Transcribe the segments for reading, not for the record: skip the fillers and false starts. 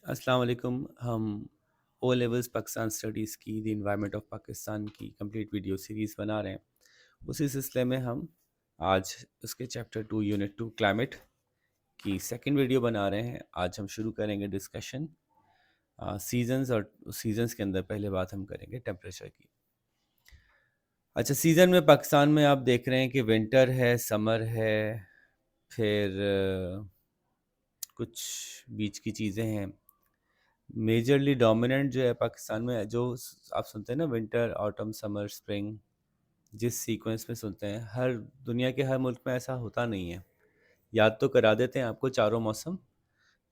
अस्सलाम वालेकुम। हम ओ लेवल्स पाकिस्तान स्टडीज़ की द इन्वायरमेंट ऑफ पाकिस्तान की कंप्लीट वीडियो सीरीज़ बना रहे हैं। उसी सिलसिले में हम आज उसके चैप्टर 2 यूनिट 2 क्लाइमेट की सेकंड वीडियो बना रहे हैं। आज हम शुरू करेंगे डिस्कशन सीजन्स, और सीजन्स के अंदर पहले बात हम करेंगे टेम्परेचर की। अच्छा, सीज़न में पाकिस्तान में आप देख रहे हैं कि विंटर है, समर है, फिर कुछ बीच की चीज़ें हैं। मेजरली डोमिनेंट जो है पाकिस्तान में, जो आप सुनते हैं ना, विंटर, ऑटम, समर, स्प्रिंग, जिस सीक्वेंस में सुनते हैं, हर दुनिया के हर मुल्क में ऐसा होता नहीं है। याद तो करा देते हैं आपको चारों मौसम,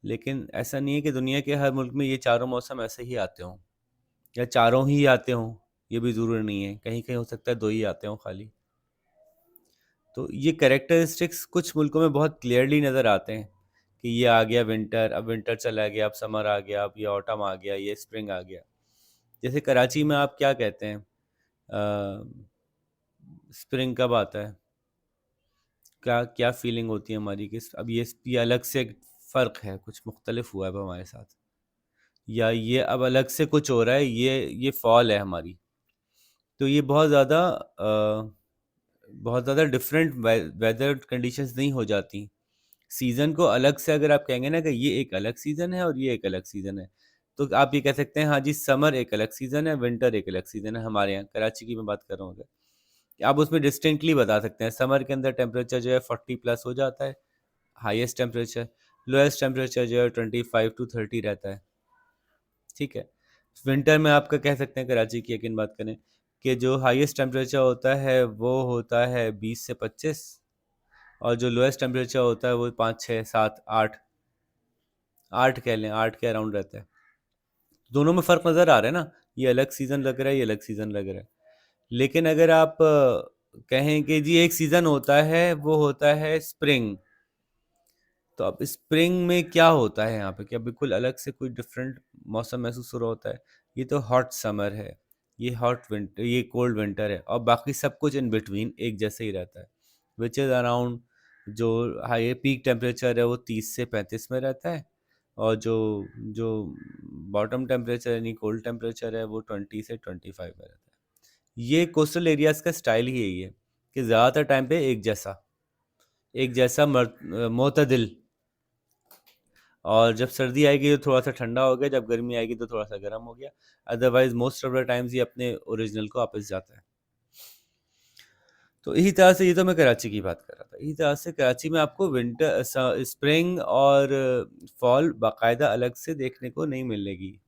लेकिन ऐसा नहीं है कि दुनिया के हर मुल्क में ये चारों मौसम ऐसे ही आते हों या चारों ही आते हों। ये भी ज़रूरी नहीं है, कहीं कहीं हो सकता है दो ही आते हों खाली। तो ये कैरेक्टरिस्टिक्स कुछ मुल्कों में बहुत क्लियरली नज़र आते हैं कि ये आ गया विंटर, अब विंटर चला गया, अब समर आ गया, अब ये ऑटम आ गया, ये स्प्रिंग आ गया। जैसे कराची में आप क्या कहते हैं, स्प्रिंग कब आता है? क्या क्या फीलिंग होती है हमारी कि अब ये अलग से फ़र्क है, कुछ मुख्तलिफ हुआ है अब हमारे साथ, या ये अब अलग से कुछ हो रहा है, ये फॉल है हमारी। तो ये बहुत ज़्यादा डिफरेंट वेदर कंडीशंस नहीं हो जाती। सीज़न को अलग से अगर आप कहेंगे ना कि ये एक अलग सीज़न है और ये एक अलग सीज़न है, तो आप ये कह सकते हैं हाँ जी, समर एक अलग सीज़न है, विंटर एक अलग सीज़न है। हमारे यहाँ कराची की मैं बात कर रहा हूँ अगर, आप उसमें डिस्टिंक्टली बता सकते हैं समर के अंदर टेम्परेचर जो है 40 प्लस हो जाता है, हाईएस्ट टेम्परेचर। लोएस्ट टेम्परेचर जो है 25 टू 30 रहता है। ठीक है। विंटर में आपका कह सकते हैं, कराची की यकीन बात करें, कि जो हाईएस्ट टेम्परेचर होता है वो होता है 20 से 25, और जो लोएस्ट टेम्परेचर होता है वो 5 6 7 8, 8 कह लें, 8 के अराउंड रहता है। दोनों में फ़र्क नज़र आ रहा है ना, ये अलग सीज़न लग रहा है, ये अलग सीज़न लग रहा है। लेकिन अगर आप कहें कि जी एक सीज़न होता है, वो होता है स्प्रिंग, तो अब स्प्रिंग में क्या होता है यहाँ पे, क्या बिल्कुल अलग से कोई डिफरेंट मौसम महसूस हो रहा होता है? ये तो हॉट समर है, ये हॉट विंटर, ये कोल्ड विंटर है, और बाकी सब कुछ इन बिटवीन एक जैसे ही रहता है, विच इज़ अराउंड, जो हाई पीक टेम्परेचर है वो 30 से 35 में रहता है, और जो जो बॉटम टेम्परेचर यानी कोल्ड टेम्परेचर है वो 20 से 25 में रहता है। ये कोस्टल एरियाज का स्टाइल ही यही है कि ज़्यादातर टाइम पे एक जैसा मोतदिल, और जब सर्दी आएगी तो थोड़ा सा ठंडा हो गया, जब गर्मी आएगी तो थोड़ा सा गर्म हो गया। Otherwise most of the times ये अपने ओरिजिनल को वापस जाता है। तो इसी तरह से, ये तो मैं कराची की बात कर रहा था, इसी तरह से कराची में आपको विंटर, स्प्रिंग और फॉल बाकायदा अलग से देखने को नहीं मिलेगी।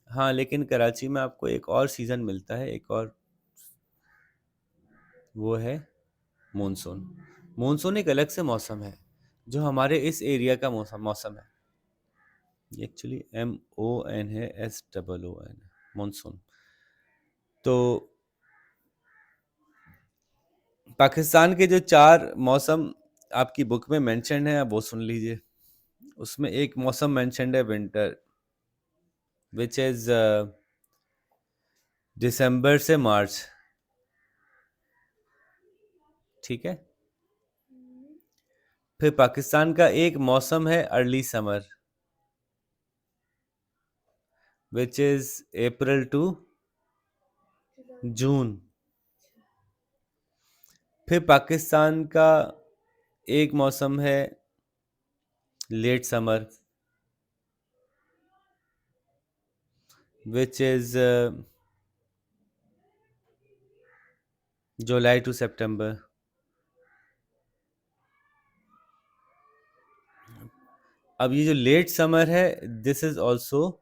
हाँ, लेकिन कराची में आपको एक और सीज़न मिलता है, एक और, वो है मानसून। मानसून एक अलग से मौसम है, जो हमारे इस एरिया का मौसम मौसम है। एक्चुअली MON है, SOON, मानसून। तो पाकिस्तान के जो 4 मौसम आपकी बुक में मेंशन्ड हैं, आप वो सुन लीजिए। उसमें एक मौसम मेंशन्ड है विंटर, विच इज़ दिसंबर से मार्च। ठीक है। फिर पाकिस्तान का एक मौसम है early summer, which is April to June. फिर पाकिस्तान का एक मौसम है late summer, which is July to September. अब ये जो लेट समर है, दिस इज ऑल्सो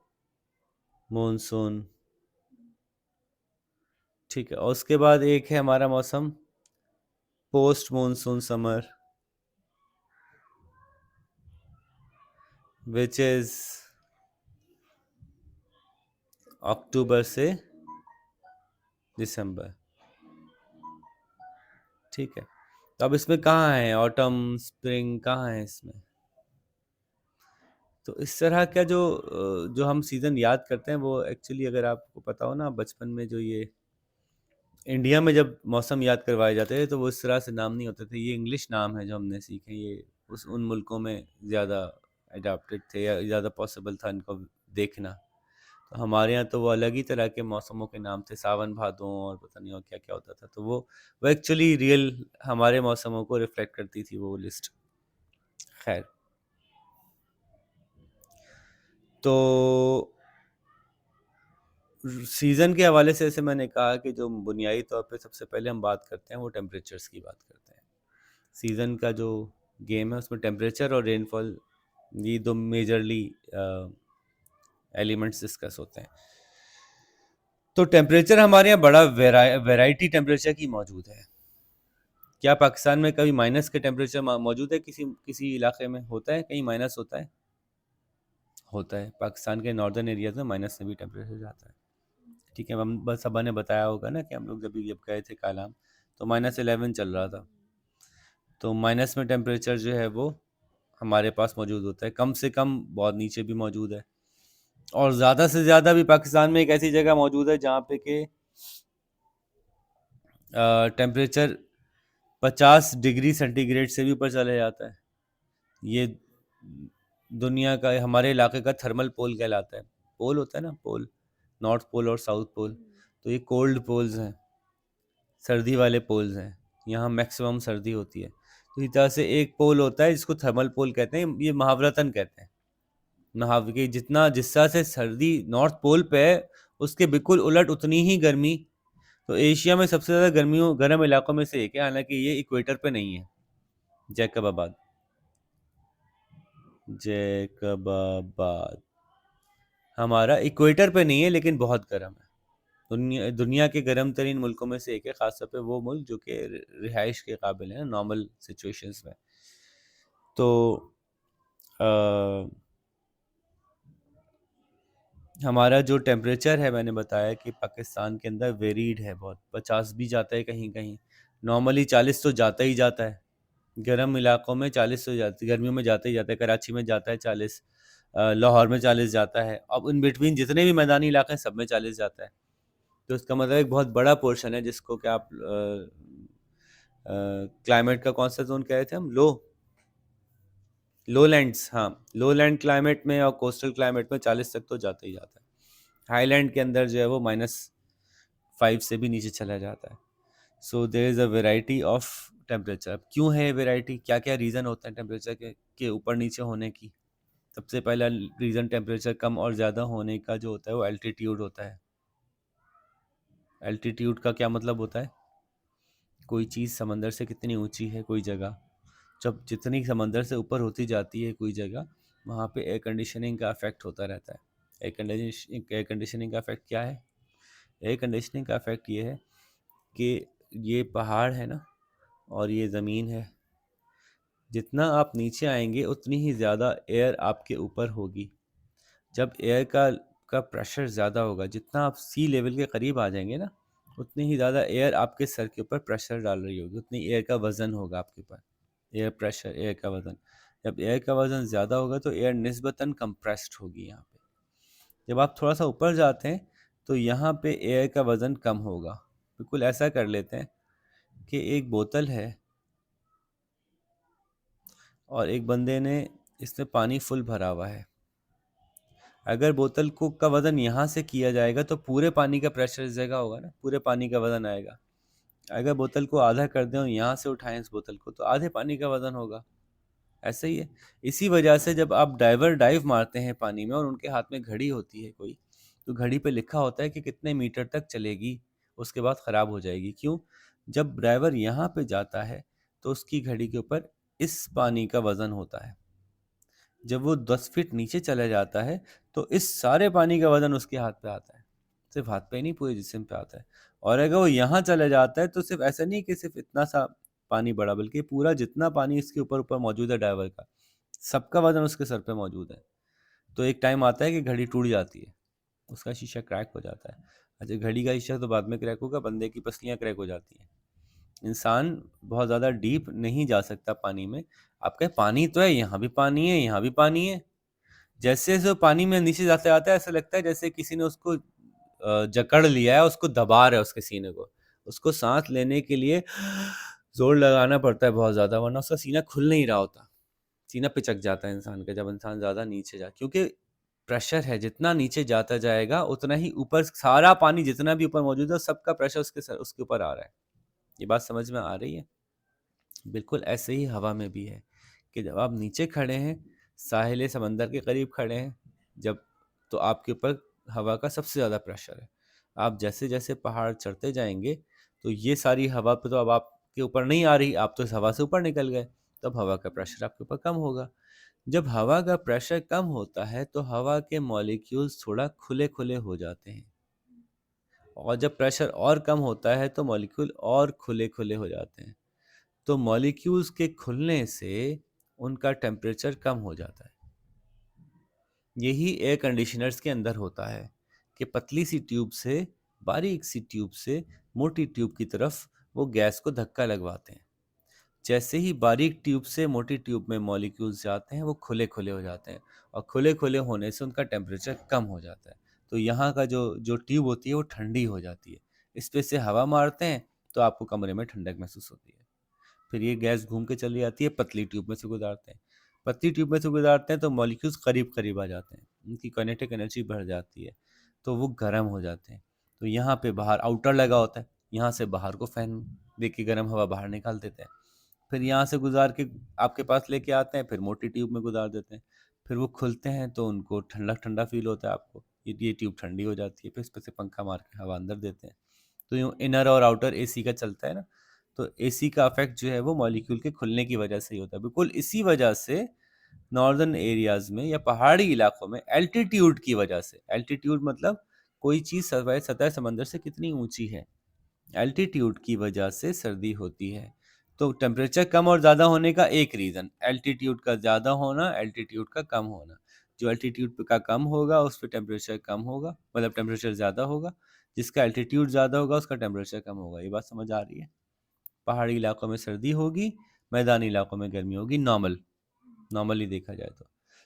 मॉनसून। ठीक है, और उसके बाद एक है हमारा मौसम post monsoon summer, which is October से दिसंबर। ठीक है। तो अब इसमें कहाँ है ऑटम, स्प्रिंग कहाँ है इसमें? तो इस तरह का जो हम सीज़न याद करते हैं, वो एक्चुअली अगर आपको पता हो ना, बचपन में जो ये इंडिया में जब मौसम याद करवाए जाते थे, तो वो इस तरह से नाम नहीं होते थे, ये इंग्लिश नाम है जो हमने सीखे, ये उन मुल्कों में ज़्यादा अडॉप्टेड थे या ज़्यादा पॉसिबल था इनको देखना। तो हमारे यहाँ तो वो अलग ही तरह के मौसमों के नाम थे, सावन भादों और पता नहीं और क्या-क्या होता था। तो वो एक्चुअली रियल हमारे मौसमों को रिफ्लेक्ट करती थी वो लिस्ट। खैर, तो सीज़न के हवाले से जैसे मैंने कहा कि जो बुनियादी तौर पे सबसे पहले हम बात करते हैं वो टेम्परेचर्स की बात करते हैं। सीज़न का जो गेम है उसमें टेम्परेचर और रेनफॉल, ये दो मेजरली एलिमेंट्स डिस्कस होते हैं। तो टेम्परेचर हमारे यहाँ बड़ा वैरायटी टेम्परेचर की मौजूद है। क्या पाकिस्तान में कभी माइनस के टेम्परेचर मौजूद है? किसी किसी इलाके में होता है, कहीं माइनस होता है? होता है। पाकिस्तान के नॉर्दर्न एरियाज में माइनस में भी टेम्परेचर जाता है। ठीक है, हम बस सबा ने बताया होगा ना कि हम लोग जब गए थे कालाम तो -11 चल रहा था। तो माइनस में टेम्परेचर जो है वो हमारे पास मौजूद होता है, कम से कम बहुत नीचे भी मौजूद है, और ज़्यादा से ज़्यादा भी पाकिस्तान में एक ऐसी जगह मौजूद है जहाँ पे कि टेम्परेचर 50 डिग्री सेंटीग्रेड से भी ऊपर चले जाता है। ये दुनिया का, हमारे इलाके का थर्मल पोल कहलाता है। पोल होता है ना, पोल, नॉर्थ पोल और साउथ पोल। तो ये कोल्ड पोल्स हैं, सर्दी वाले पोल्स हैं, यहाँ मैक्सिमम सर्दी होती है। तो इस तरह से एक पोल होता है जिसको थर्मल पोल कहते हैं, ये महावरतन कहते हैं। कि जितना जिस तरह से सर्दी नॉर्थ पोल पे है उसके बिल्कुल उलट उतनी ही गर्मी तो एशिया में सबसे ज़्यादा गर्मियों गर्म इलाकों में से एक है, हालांकि ये इक्वेटर पे नहीं है। जैकबाबाद, जैकबाबाद हमारा इक्वेटर पे नहीं है लेकिन बहुत गर्म है। दुनिया के गर्म तरीन मुल्कों में से एक है, खासतौर पे वो मुल्क जो कि रिहाइश के काबिल है नॉर्मल सिचुएशंस में। तो आ, हमारा जो टेम्परेचर है, मैंने बताया कि पाकिस्तान के अंदर वेरीड है बहुत, 50 भी जाता है कहीं कहीं, नॉर्मली 40 तो जाता ही जाता है। गर्म इलाकों में 40 तो जाती, गर्मियों में जाता ही जाता है, कराची में जाता है 40, लाहौर में 40 जाता है, अब इन बिटवीन जितने भी मैदानी इलाके हैं सब में 40 जाता है। तो इसका मतलब एक बहुत बड़ा पोर्शन है जिसको कि आप क्लाइमेट का कौन सा जोन कह रहे थे हम, लोलैंड्स, हाँ, लोलैंड क्लाइमेट में और कोस्टल क्लाइमेट में 40 तक तो जाता ही जाता है। हाईलैंड के अंदर जो है वो -5 से भी नीचे चला जाता है। So there is a variety of temperature. अब क्यों है वेराइटी, क्या क्या रीज़न होता है टेम्परेचर के ऊपर नीचे होने की? सबसे पहला रीज़न टेम्परेचर कम और ज़्यादा होने का जो होता है वो एल्टीट्यूड होता है। एल्टीट्यूड का क्या मतलब होता है? कोई चीज़ समंदर से कितनी ऊंची है कोई जगह, जब जितनी समंदर से ऊपर होती जाती है कोई जगह, वहाँ पे एयर कंडीशनिंग का इफेक्ट होता रहता है। एयर कंडीशनिंग का इफेक्ट क्या है? एयर कंडीशनिंग का इफेक्ट ये है कि ये पहाड़ है ना और ये ज़मीन है, जितना आप नीचे आएंगे उतनी ही ज़्यादा एयर आपके ऊपर होगी। जब एयर का प्रेशर ज़्यादा होगा, जितना आप सी लेवल के करीब आ जाएंगे ना, उतनी ही ज़्यादा एयर आपके सर के ऊपर प्रेशर डाल रही होगी, उतनी एयर का वज़न होगा आपके ऊपर। एयर प्रेशर, एयर का वज़न, जब एयर का वज़न ज़्यादा होगा तो एयर निस्बतन कंप्रेस्ड होगी यहाँ पे। जब आप थोड़ा सा ऊपर जाते हैं तो यहाँ पे एयर का वज़न कम होगा। बिल्कुल ऐसा कर लेते हैं कि एक बोतल है और एक बंदे ने इसमें पानी फुल भरा हुआ है। अगर बोतल को का वज़न यहाँ से किया जाएगा तो पूरे पानी का प्रेशर इस जगह होगा ना, पूरे पानी का वज़न आएगा। अगर बोतल को आधा कर दें और यहाँ से उठाएं इस बोतल को तो आधे पानी का वज़न होगा। ऐसा ही है। इसी वजह से जब आप डाइव मारते हैं पानी में और उनके हाथ में घड़ी होती है कोई, तो घड़ी पे लिखा होता है कि कितने मीटर तक चलेगी, उसके बाद ख़राब हो जाएगी। क्यों? जब ड्राइवर यहाँ पे जाता है तो उसकी घड़ी के ऊपर इस पानी का वज़न होता है। जब वो 10 फीट नीचे चला जाता है तो इस सारे पानी का वज़न उसके हाथ पे आता है। सिर्फ हाथ पे ही नहीं, पूरे जिस्म पे आता है। और अगर वो यहाँ चला जाता है तो सिर्फ ऐसा नहीं कि सिर्फ इतना सा पानी बड़ा, बल्कि पूरा जितना पानी इसके ऊपर ऊपर मौजूद है ड्राइवर का, सबका वज़न उसके सर पे मौजूद है। तो एक टाइम आता है कि घड़ी टूट जाती है, उसका शीशा क्रैक हो जाता है। अच्छा, घड़ी का शीशा तो बाद में क्रैक होगा, बंदे की पसलियाँ क्रैक हो जाती हैं। इंसान बहुत ज़्यादा डीप नहीं जा सकता पानी में। आप कहें पानी तो है, यहाँ भी पानी है, यहाँ भी पानी है। जैसे जैसे वो पानी में नीचे जाते जाता है ऐसा लगता है जैसे किसी ने उसको जकड़ लिया है, उसको दबा रहा है उसके सीने को। उसको सांस लेने के लिए जोर लगाना पड़ता है बहुत ज़्यादा, वरना उसका सीना खुल नहीं रहा होता। सीना पिचक जाता है इंसान का जब इंसान ज़्यादा नीचे जा, क्योंकि प्रेशर है, जितना नीचे जाता जाएगा उतना ही ऊपर सारा पानी जितना भी ऊपर मौजूद है सबका प्रेशर उसके ऊपर आ रहा है। ये बात समझ में आ रही है? बिल्कुल ऐसे ही हवा में भी है कि जब आप नीचे खड़े हैं, साहिल समंदर के करीब खड़े हैं, जब तो आपके ऊपर हवा का सबसे ज़्यादा प्रेशर है। आप जैसे जैसे पहाड़ चढ़ते जाएंगे तो ये सारी हवा पे तो अब आपके ऊपर नहीं आ रही, आप तो इस हवा से ऊपर निकल गए, तब हवा का प्रेशर आपके ऊपर कम होगा। जब हवा का प्रेशर कम होता है तो हवा के मॉलिक्यूल्स थोड़ा खुले खुले हो जाते हैं, और जब प्रेशर और कम होता है तो मॉलिक्यूल और खुले खुले हो जाते हैं। तो मॉलिक्यूल्स के खुलने से उनका टेम्परेचर कम हो जाता है। यही एयर कंडीशनर्स के अंदर होता है कि पतली सी ट्यूब से, बारीक सी ट्यूब से मोटी ट्यूब की तरफ वो गैस को धक्का लगवाते हैं। जैसे ही बारीक ट्यूब से मोटी ट्यूब में मॉलिक्यूल्स जाते हैं वो खुले खुले हो जाते हैं, और खुले खुले होने से उनका टेम्परेचर कम हो जाता है। तो यहाँ का जो जो ट्यूब होती है वो ठंडी हो जाती है। इस पे से हवा मारते हैं तो आपको कमरे में ठंडक महसूस होती है। फिर ये गैस घूम के चली जाती है, पतली ट्यूब में से गुजारते हैं। पतली ट्यूब में से गुजारते हैं तो मॉलिक्यूल्स करीब करीब आ जाते हैं, उनकी काइनेटिक एनर्जी बढ़ जाती है, तो वो गर्म हो जाते हैं। तो यहाँ पे बाहर आउटर लगा होता है, यहाँ से बाहर को फैन दे के गर्म हवा बाहर निकाल देते हैं। फिर यहाँ से गुजार के आपके पास लेके आते हैं, फिर मोटी ट्यूब में गुजार देते हैं। फिर वो खुलते हैं तो उनको ठंडा ठंडा फील होता है आपको, ये ट्यूब ठंडी हो जाती है, फिर इस पर से पंखा मार के हवा अंदर देते हैं। तो यूँ इनर और आउटर एसी का चलता है ना, तो एसी का इफेक्ट जो है वो मॉलिक्यूल के खुलने की वजह से ही होता है। बिल्कुल इसी वजह से नॉर्दर्न एरियाज में या पहाड़ी इलाकों में एल्टीट्यूड की वजह से, एल्टीट्यूड मतलब कोई चीज़ सतह समंदर से कितनी ऊंची है, एल्टीट्यूड की वजह से सर्दी होती है। तो टेम्परेचर कम और ज़्यादा होने का एक रीज़न एल्टीट्यूड का ज़्यादा होना, एल्टीट्यूड का कम होना। जो एल्टीट्यूड का कम होगा उस पर टेम्परेचर कम होगा, मतलब टेम्परेचर ज़्यादा होगा। जिसका एल्टीट्यूड ज़्यादा होगा उसका टेम्परेचर कम होगा। ये बात समझ आ रही है? पहाड़ी इलाकों में सर्दी होगी, मैदानी इलाकों में गर्मी होगी, नॉर्मली देखा जाए तो।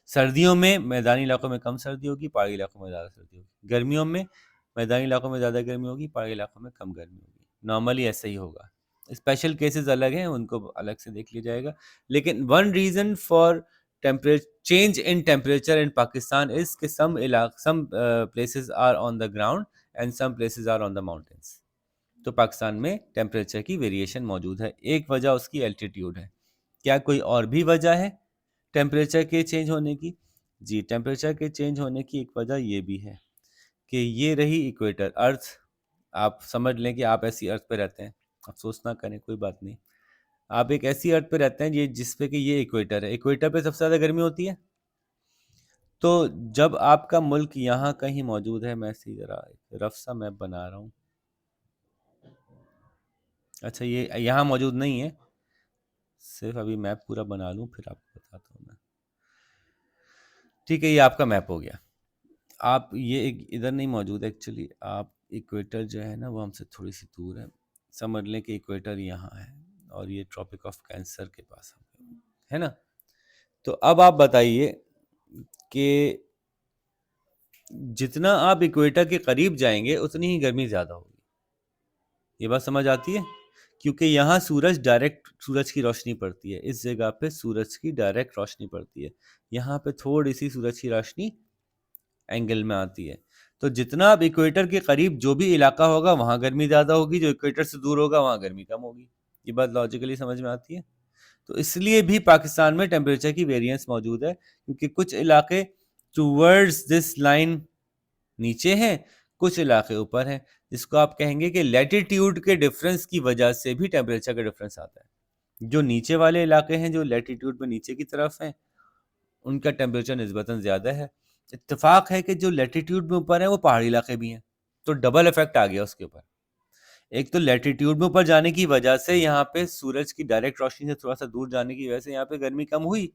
सर्दियों में मैदानी इलाकों में कम सर्दी होगी, पहाड़ी इलाकों में ज़्यादा सर्दी होगी। गर्मियों में मैदानी इलाकों में ज़्यादा गर्मी होगी, पहाड़ी इलाकों में कम गर्मी होगी। नॉर्मली ऐसा ही होगा। स्पेशल केसेस अलग हैं, उनको अलग से देख लिया जाएगा। लेकिन one reason for temperature change in temperature in Pakistan is कि some places are on the ground and some places are on the mountains. तो पाकिस्तान में टेम्परेचर की वेरिएशन मौजूद है। एक वजह उसकी एल्टीट्यूड है। क्या कोई और भी वजह है टेम्परेचर के चेंज होने की? जी, टेम्परेचर के चेंज होने की एक वजह ये भी है कि ये रही इक्वेटर अर्थ। आप समझ लें कि आप ऐसी अर्थ पे रहते हैं, अफसोस ना करें, कोई बात नहीं। आप एक ऐसी अर्थ पे रहते हैं ये जिसपे कि ये इक्वेटर है, इक्वेटर पे सबसे ज़्यादा गर्मी होती है। तो जब आपका मुल्क यहाँ कहीं मौजूद है, मैं इसी ज़रा एक रफ सा मैप बना रहा हूँ। अच्छा, ये यहाँ मौजूद नहीं है, सिर्फ अभी मैप पूरा बना लूँ फिर आपको बताता हूँ मैं। ठीक है, ये आपका मैप हो गया। आप ये इधर नहीं मौजूद एक्चुअली, आप इक्वेटर जो है ना वो हमसे थोड़ी सी दूर है। समझ लें कि इक्वेटर यहाँ है और ये ट्रॉपिक ऑफ कैंसर के पास है ना। तो अब आप बताइए कि जितना आप इक्वेटर के करीब जाएंगे उतनी ही गर्मी ज़्यादा होगी। ये बात समझ आती है? क्योंकि यहाँ सूरज की रोशनी पड़ती है, इस जगह पे सूरज की डायरेक्ट रोशनी पड़ती है। यहाँ पे थोड़ी सी सूरज की रोशनी एंगल में आती है। तो जितना अब इक्वेटर के करीब जो भी इलाका होगा वहाँ गर्मी ज़्यादा होगी, जो इक्वेटर से दूर होगा वहाँ गर्मी कम होगी। ये बात लॉजिकली समझ में आती है? तो इसलिए भी पाकिस्तान में टेम्परेचर की वेरिएंस मौजूद है, क्योंकि कुछ इलाके टूवर्ड्स दिस लाइन नीचे हैं, कुछ इलाके ऊपर हैं, जिसको आप कहेंगे कि लैटिट्यूड के डिफरेंस की वजह से भी टेम्परेचर का डिफरेंस आता है। जो नीचे वाले इलाके हैं, जो लैटिट्यूड में नीचे की तरफ हैं, उनका टेम्परेचर निस्बतन ज़्यादा है। इत्तेफाक है कि जो लैटिट्यूड में ऊपर है वो पहाड़ी इलाके भी हैं, तो डबल इफेक्ट आ गया उसके ऊपर। एक तो लैटिट्यूड में ऊपर जाने की वजह से यहाँ पे सूरज की डायरेक्ट रोशनी से थोड़ा सा दूर जाने की वजह से यहाँ पे गर्मी कम हुई,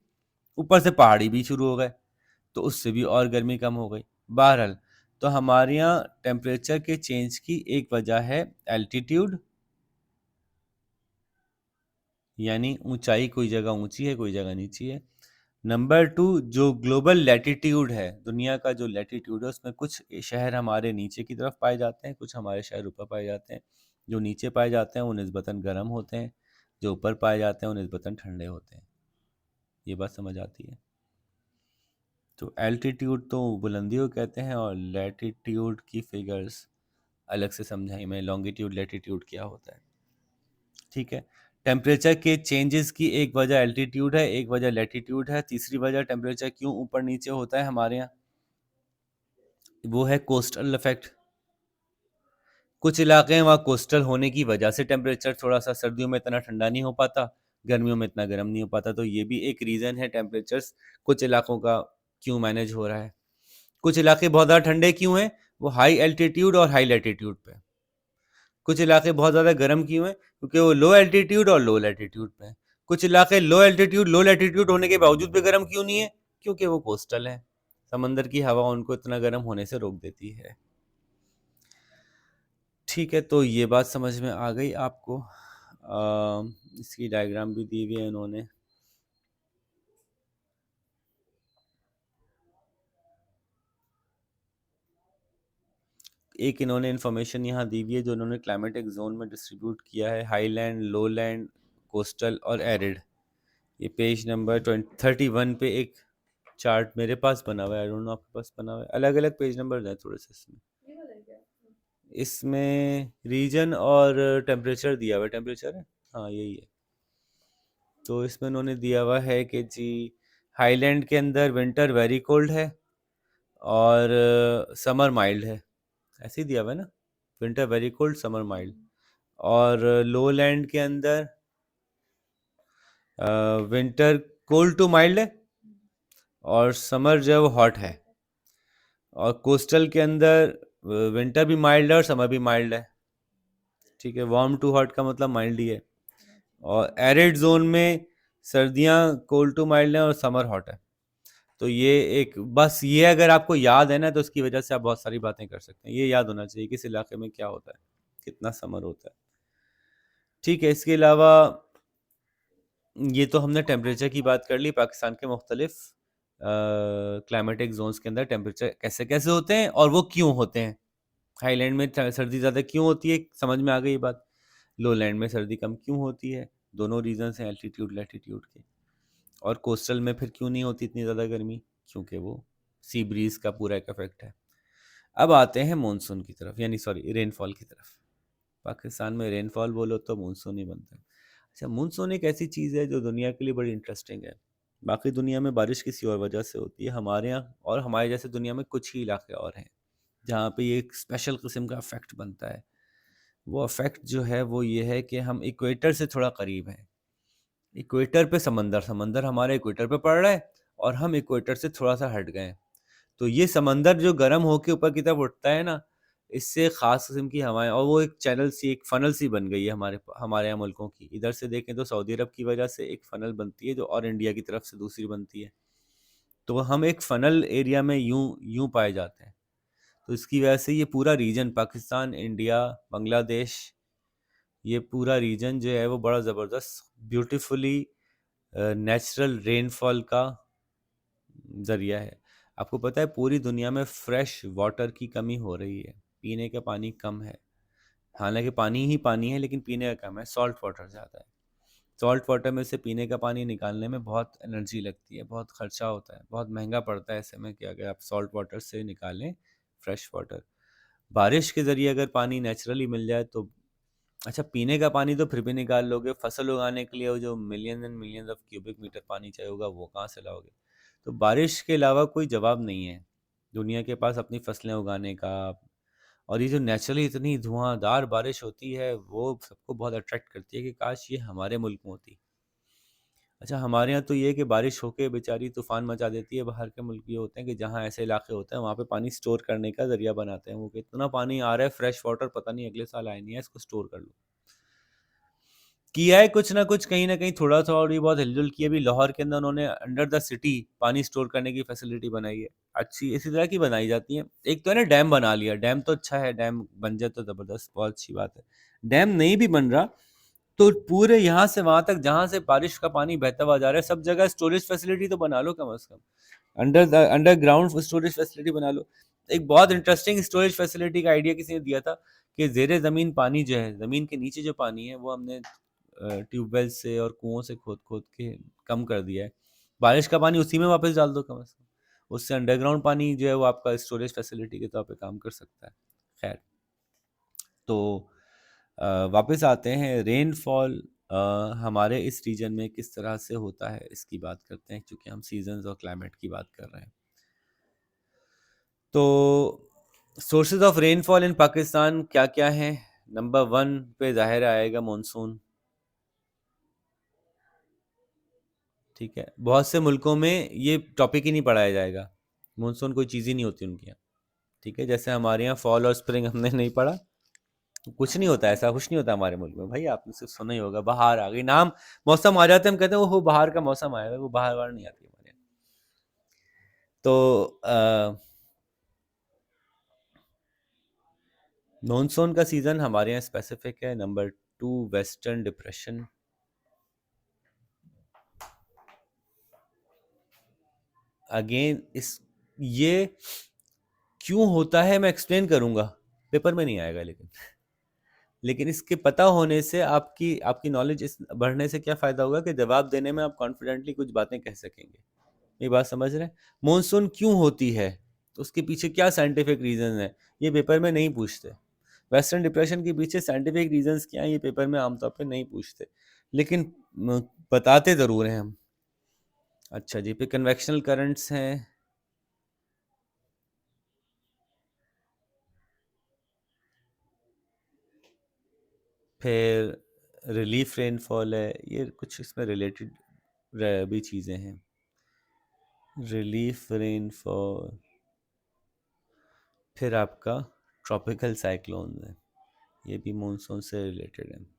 ऊपर से पहाड़ी भी शुरू हो गए तो उससे भी और गर्मी कम हो गई। बहरहाल, तो हमारे यहाँ टेम्परेचर के चेंज की एक वजह है एल्टीट्यूड, यानी ऊंचाई, कोई जगह ऊंची है कोई जगह नीची है। नंबर टू, जो ग्लोबल लैटिट्यूड है, दुनिया का जो लैटिट्यूड है उसमें कुछ शहर हमारे नीचे की तरफ पाए जाते हैं, कुछ हमारे शहर ऊपर पाए जाते हैं। जो नीचे पाए जाते हैं वो निस्बतन गर्म होते हैं, जो ऊपर पाए जाते हैं वो निस्बतन ठंडे होते हैं। ये बात समझ आती है। तो एल्टीट्यूड तो बुलंदी को कहते हैं, और लैटिट्यूड की फिगर्स अलग से समझाई मैं, लॉन्गिट्यूड लैटिट्यूड क्या होता है। ठीक है। टेम्परेचर के चेंजेस की एक वजह एल्टीट्यूड है, एक वजह लैटिट्यूड है, तीसरी वजह टेम्परेचर क्यों ऊपर नीचे होता है हमारे यहाँ, वो है कोस्टल इफेक्ट। कुछ इलाके हैं वहाँ कोस्टल होने की वजह से टेम्परेचर थोड़ा सा सर्दियों में इतना ठंडा नहीं हो पाता, गर्मियों में इतना गर्म नहीं हो पाता, तो ये भी एक रीज़न है टेम्परेचर्स कुछ इलाकों का क्यों मैनेज हो रहा है। कुछ इलाके बहुत ज़्यादा ठंडे क्यों हैं, वो हाई एल्टीट्यूड और हाई लैटिट्यूड पे। कुछ इलाके बहुत ज़्यादा गर्म क्यों हैं, क्योंकि वो लो एल्टीट्यूड और लो लैटिट्यूड पे हैं। कुछ इलाके लो एल्टीट्यूड लो लैटिट्यूड होने के बावजूद भी गर्म क्यों नहीं है, क्योंकि वो कोस्टल है, समंदर की हवा उनको इतना गर्म होने से रोक देती है। ठीक है, तो ये बात समझ में आ गई आपको। इसकी डायग्राम भी दी हुई है इन्होंने। एक इन्होंने इन्फॉर्मेशन यहाँ दी हुई है जो इन्होंने क्लाइमेटिक जोन में डिस्ट्रीब्यूट किया है, हाईलैंड, लोलैंड, कोस्टल और एरिड। ये पेज नंबर 31 पे एक चार्ट मेरे पास बना हुआ है, आई डोंट नो आपके पास बना हुआ है, अलग अलग पेज नंबर हैं थोड़े से इसमें। इसमें रीजन और टेम्परेचर दिया हुआ है, टेम्परेचर है, हाँ यही है। तो इसमें उन्होंने दिया हुआ है कि जी हाईलैंड के अंदर विंटर वेरी कोल्ड है और समर माइल्ड है, ऐसे ही दिया हुआ है ना, winter very cold summer mild. और लोलैंड के अंदर विंटर कोल्ड टू माइल्ड है और समर जो है वो हॉट है। और कोस्टल के अंदर विंटर भी माइल्ड है और समर भी माइल्ड है। ठीक है, वार्म टू हॉट का मतलब माइल्ड ही है। और एरिड जोन में सर्दियाँ कोल्ड टू माइल्ड है और समर हॉट है। तो ये एक बस ये अगर आपको याद है ना, तो उसकी वजह से आप बहुत सारी बातें कर सकते हैं। ये याद होना चाहिए किस इलाके में क्या होता है, कितना समर होता है। ठीक है, इसके अलावा ये तो हमने टेम्परेचर की बात कर ली, पाकिस्तान के मुख्तलिफ क्लाइमेटिक जोन्स के अंदर टेम्परेचर कैसे कैसे होते हैं और वो क्यों होते हैं। हाईलैंड में सर्दी ज़्यादा क्यों होती है, समझ में आ गई ये बात। लो लैंड में सर्दी कम क्यों होती है, दोनों रीजंस हैं एल्टीट्यूड लैटिट्यूड के। और कोस्टल में फिर क्यों नहीं होती इतनी ज़्यादा गर्मी, क्योंकि वो सी ब्रीज का पूरा एक इफेक्ट है। अब आते हैं मानसून की तरफ, यानी सॉरी रेनफॉल की तरफ। पाकिस्तान में रेनफॉल बोलो तो मानसून ही बनता है। अच्छा, मानसून एक ऐसी चीज़ है जो दुनिया के लिए बड़ी इंटरेस्टिंग है। बाकी दुनिया में बारिश किसी और वजह से होती है, हमारे यहाँ और हमारे जैसे दुनिया में कुछ ही इलाके और हैं जहाँ पे ये एक स्पेशल किस्म का इफेक्ट बनता है। वो इफेक्ट जो है वो ये है कि हम इक्वेटर से थोड़ा करीब हैं। इक्वेटर पे समंदर, समंदर हमारे इक्वेटर पे पड़ रहा है और हम इक्वेटर से थोड़ा सा हट गए हैं। तो ये समंदर जो गर्म होके ऊपर की तरफ उठता है ना, इससे खास किस्म की हवाएं, और वो एक चैनल सी, एक फनल सी बन गई है हमारे हमारे यहाँ मुल्कों की। इधर से देखें तो सऊदी अरब की वजह से एक फनल बनती है जो, और इंडिया की तरफ से दूसरी बनती है। तो हम एक फनल एरिया में यूं यूं पाए जाते हैं। तो इसकी वजह से ये पूरा रीजन, पाकिस्तान, इंडिया, बांग्लादेश, ये पूरा रीजन जो है वो बड़ा ज़बरदस्त ब्यूटीफुली नेचुरल रेनफॉल का ज़रिया है। आपको पता है पूरी दुनिया में फ्रेश वाटर की कमी हो रही है, पीने का पानी कम है। हालांकि पानी ही पानी है लेकिन पीने का कम है, सॉल्ट वाटर ज़्यादा है। सॉल्ट वाटर में से पीने का पानी निकालने में बहुत एनर्जी लगती है, बहुत खर्चा होता है, बहुत महंगा पड़ता है ऐसे में कि अगर आप सॉल्ट वाटर से निकालें फ्रेश वाटर। बारिश के ज़रिए अगर पानी नेचुरली मिल जाए तो अच्छा, पीने का पानी तो फिर भी निकाल लोगे, फसल उगाने के लिए वो जो million and million of cubic meter पानी चाहिए होगा वो कहाँ से लाओगे। तो बारिश के अलावा कोई जवाब नहीं है दुनिया के पास अपनी फसलें उगाने का। और ये जो नेचुरली इतनी धुआंधार बारिश होती है वो सबको बहुत अट्रैक्ट करती है कि काश ये हमारे मुल्क में होती। अच्छा, हमारे यहाँ तो ये है कि बारिश होके बेचारी तूफान मचा देती है। बाहर के मुल्क ये होते हैं कि जहाँ ऐसे इलाके होते हैं वहाँ पे पानी स्टोर करने का जरिया बनाते हैं वो, कि इतना पानी आ रहा है फ्रेश वाटर, पता नहीं अगले साल आए नहीं है, इसको स्टोर कर लो। किया है कुछ ना कुछ, कहीं ना कहीं थोड़ा सा और भी बहुत हिलजुल की है। अभी लाहौर के अंदर उन्होंने अंडर द सिटी पानी स्टोर करने की फैसिलिटी बनाई है। अच्छी इसी तरह की बनाई जाती है। एक तो है ना डैम बना लिया, डैम तो अच्छा है, डैम बन जाए तो ज़बरदस्त, बहुत अच्छी बात है। डैम नहीं भी बन रहा तो पूरे यहाँ से वहां तक जहाँ से बारिश का पानी बहता हुआ जा रहा है सब जगह स्टोरेज फैसिलिटी तो बना लो कम से कम। अंडरग्राउंड स्टोरेज फैसिलिटी बना लो। एक बहुत इंटरेस्टिंग स्टोरेज फैसिलिटी का आइडिया किसी ने दिया था कि जेरे ज़मीन पानी जो है, ज़मीन के नीचे जो पानी है वो हमने ट्यूबवेल से और कुओं से खोद खोद के कम कर दिया है। बारिश का पानी उसी में वापस डाल दो कम से कम, उससे अंडरग्राउंड पानी जो है वो आपका स्टोरेज फैसिलिटी के तौर पे काम कर सकता है। खैर, तो वापस आते हैं रेनफॉल हमारे इस रीजन में किस तरह से होता है इसकी बात करते हैं, क्योंकि हम सीजन्स और क्लाइमेट की बात कर रहे हैं। तो sources of rainfall in Pakistan क्या क्या हैं? नंबर वन पे जाहिर आएगा मानसून। ठीक है, बहुत से मुल्कों में ये टॉपिक ही नहीं पढ़ाया जाएगा, मानसून कोई चीज़ ही नहीं होती उनके यहाँ। ठीक है, जैसे हमारे यहाँ फॉल और स्प्रिंग हमने नहीं पढ़ा, कुछ नहीं होता, ऐसा कुछ नहीं होता हमारे मुल्क में भाई। आपने सिर्फ सुना ही होगा, बाहर आ गई, नाम मौसम आ जाते हैं, हम कहते हैं वो बाहर का मौसम आया है, वो बाहर बाहर नहीं आती हमारे यहाँ। तो मानसून का सीजन हमारे यहाँ स्पेसिफिक है। Number two, western depression. Again इस ये क्यों होता है मैं एक्सप्लेन करूंगा, पेपर में नहीं आएगा, लेकिन इसके पता होने से आपकी आपकी नॉलेज इस बढ़ने से क्या फ़ायदा होगा कि जवाब देने में आप कॉन्फिडेंटली कुछ बातें कह सकेंगे। ये बात समझ रहे हैं? मानसून क्यों होती है, उसके पीछे क्या साइंटिफिक रीजन है, ये पेपर में नहीं पूछते। वेस्टर्न डिप्रेशन के पीछे साइंटिफिक रीजंस क्या हैं, ये पेपर में आमतौर पे नहीं पूछते, लेकिन बताते ज़रूर हैं हम। अच्छा जी, फिर कन्वेक्शनल करंट्स हैं, फिर रिलीफ रेनफॉल है, ये कुछ इसमें रिलेटेड भी चीज़ें हैं। रिलीफ रेनफॉल, फिर आपका ट्रॉपिकल साइक्लोन है, ये भी मानसून से रिलेटेड है।